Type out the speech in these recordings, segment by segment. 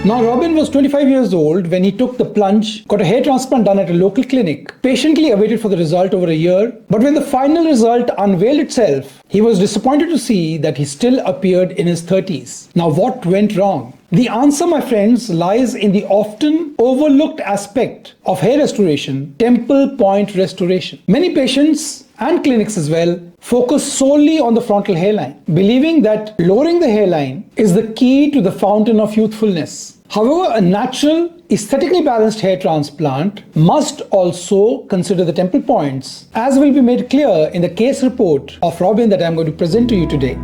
Now, Robin was 25 years old when he took the plunge, got a hair transplant done at a local clinic, patiently awaited for the result over a year, but when the final result unveiled itself, he was disappointed to see that he still appeared in his 30s. Now, what went wrong? The answer, my friends, lies in the often overlooked aspect of hair restoration, temple point restoration. Many patients and clinics as well focus solely on the frontal hairline, believing that lowering the hairline is the key to the fountain of youthfulness. However, a natural, aesthetically balanced hair transplant must also consider the temple points, as will be made clear in the case report of Robin that I am going to present to you today.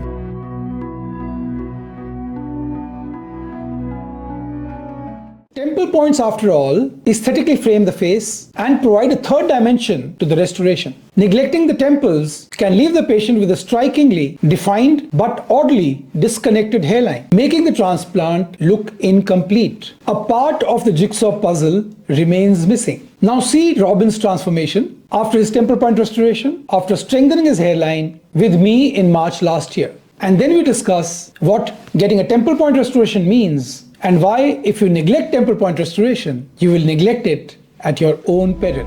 Temple points, after all, aesthetically frame the face and provide a third dimension to the restoration. Neglecting the temples can leave the patient with a strikingly defined but oddly disconnected hairline, making the transplant look incomplete. A part of the jigsaw puzzle remains missing. Now see Robin's transformation after his temple point restoration, after strengthening his hairline with me in March last year. And then we discuss what getting a temple point restoration means, and why, if you neglect temple point restoration, you will neglect it at your own peril.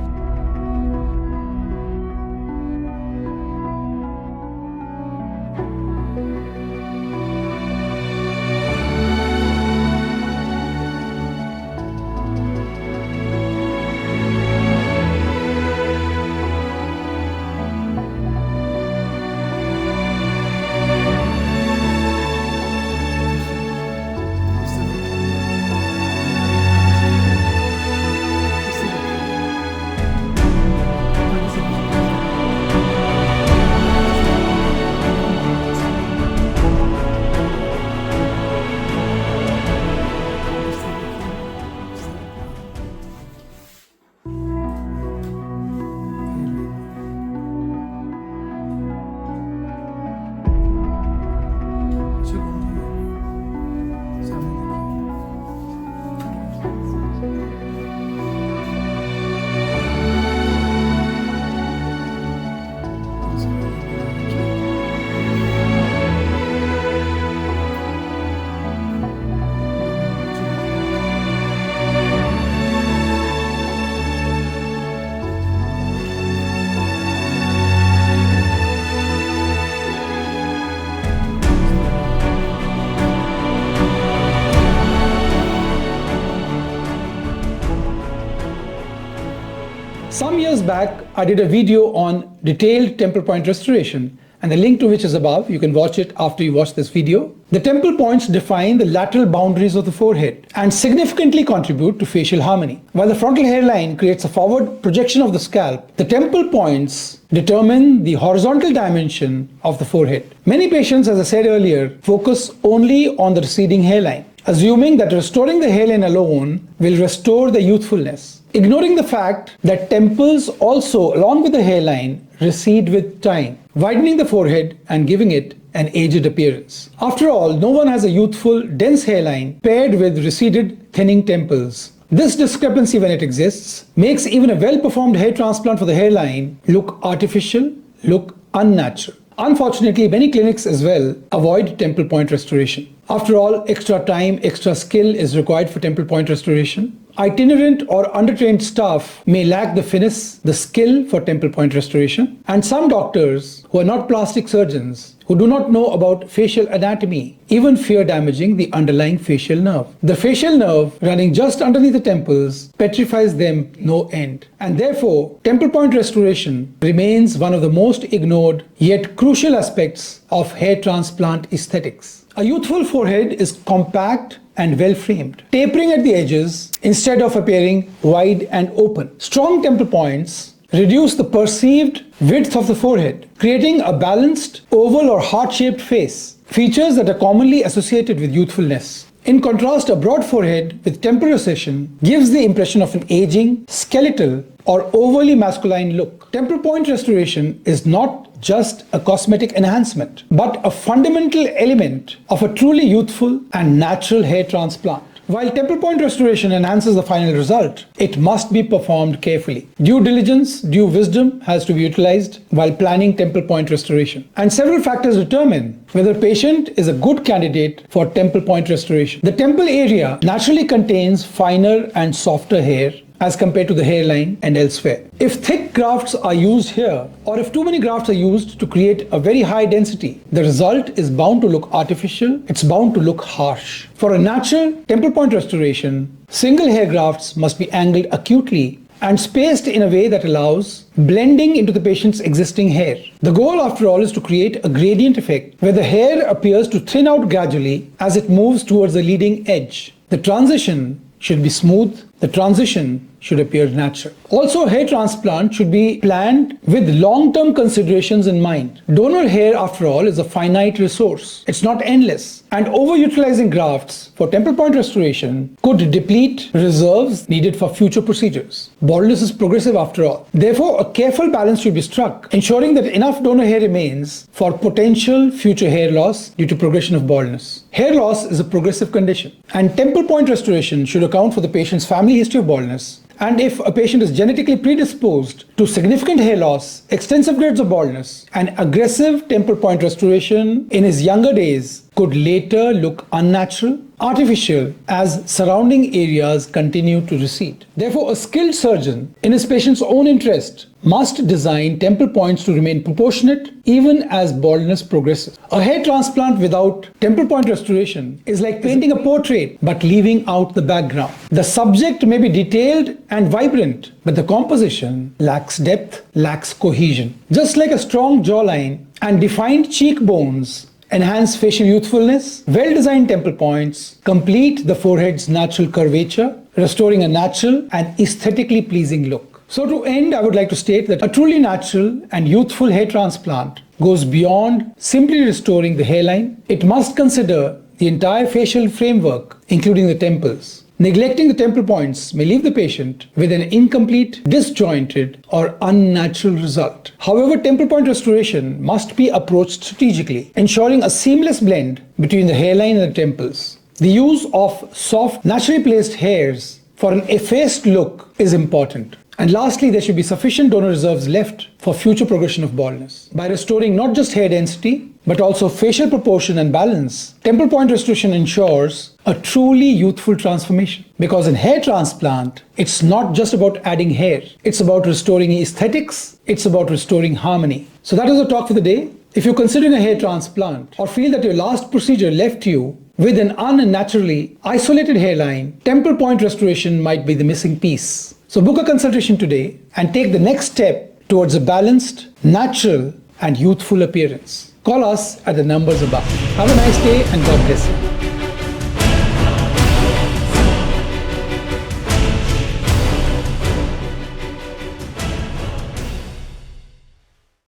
Some years back, I did a video on detailed temple point restoration, and the link to which is above. You can watch it after you watch this video. The temple points define the lateral boundaries of the forehead and significantly contribute to facial harmony. While the frontal hairline creates a forward projection of the scalp, the temple points determine the horizontal dimension of the forehead. Many patients, as I said earlier, focus only on the receding hairline, assuming that restoring the hairline alone will restore the youthfulness, ignoring the fact that temples also, along with the hairline, recede with time, widening the forehead and giving it an aged appearance. After all, no one has a youthful, dense hairline paired with receded, thinning temples. This discrepancy, when it exists, makes even a well-performed hair transplant for the hairline look artificial, look unnatural. Unfortunately, many clinics as well avoid temple point restoration. After all, extra time, extra skill is required for temple point restoration. Itinerant or undertrained staff may lack the finesse, the skill for temple point restoration. And some doctors who are not plastic surgeons, who do not know about facial anatomy, even fear damaging the underlying facial nerve. The facial nerve running just underneath the temples petrifies them no end. And therefore, temple point restoration remains one of the most ignored yet crucial aspects of hair transplant aesthetics. A youthful forehead is compact and well framed, tapering at the edges instead of appearing wide and open. Strong temple points reduce the perceived width of the forehead, creating a balanced, oval or heart-shaped face, features that are commonly associated with youthfulness. In contrast, a broad forehead with temple recession gives the impression of an aging, skeletal, or overly masculine look. Temple point restoration is not just a cosmetic enhancement, but a fundamental element of a truly youthful and natural hair transplant. While temple point restoration enhances the final result, it must be performed carefully. Due diligence, due wisdom has to be utilized while planning temple point restoration. And several factors determine whether a patient is a good candidate for temple point restoration. The temple area naturally contains finer and softer hair as compared to the hairline and elsewhere. If thick grafts are used here, or if too many grafts are used to create a very high density, the result is bound to look artificial, it's bound to look harsh. For a natural temple point restoration, single hair grafts must be angled acutely and spaced in a way that allows blending into the patient's existing hair. The goal, after all, is to create a gradient effect where the hair appears to thin out gradually as it moves towards the leading edge. The transition should be smooth, the transition should appear natural. Also, hair transplant should be planned with long-term considerations in mind. Donor hair, after all, is a finite resource. It's not endless. And overutilizing grafts for temple point restoration could deplete reserves needed for future procedures. Baldness is progressive after all. Therefore, a careful balance should be struck, ensuring that enough donor hair remains for potential future hair loss due to progression of baldness. Hair loss is a progressive condition, and temple point restoration should account for the patient's family history of baldness. And if a patient is genetically predisposed to significant hair loss, extensive grades of baldness, and aggressive temple point restoration in his younger days could later look unnatural, artificial, as surrounding areas continue to recede. Therefore, a skilled surgeon, in his patient's own interest, must design temple points to remain proportionate even as baldness progresses. A hair transplant without temple point restoration is like painting a portrait but leaving out the background. The subject may be detailed and vibrant, but the composition lacks depth, lacks cohesion. Just like a strong jawline and defined cheekbones enhance facial youthfulness, well-designed temple points complete the forehead's natural curvature, restoring a natural and aesthetically pleasing look. So to end, I would like to state that a truly natural and youthful hair transplant goes beyond simply restoring the hairline. It must consider the entire facial framework, including the temples. Neglecting the temple points may leave the patient with an incomplete, disjointed, or unnatural result. However, temple point restoration must be approached strategically, ensuring a seamless blend between the hairline and the temples. The use of soft, naturally placed hairs for an effaced look is important. And lastly, there should be sufficient donor reserves left for future progression of baldness. By restoring not just hair density, but also facial proportion and balance, temple point restoration ensures a truly youthful transformation. Because in hair transplant, it's not just about adding hair. It's about restoring aesthetics. It's about restoring harmony. So that is the talk for the day. If you're considering a hair transplant or feel that your last procedure left you with an unnaturally isolated hairline, temple point restoration might be the missing piece. So book a consultation today and take the next step towards a balanced, natural, and youthful appearance. Call us at the numbers above. Have a nice day and God bless you.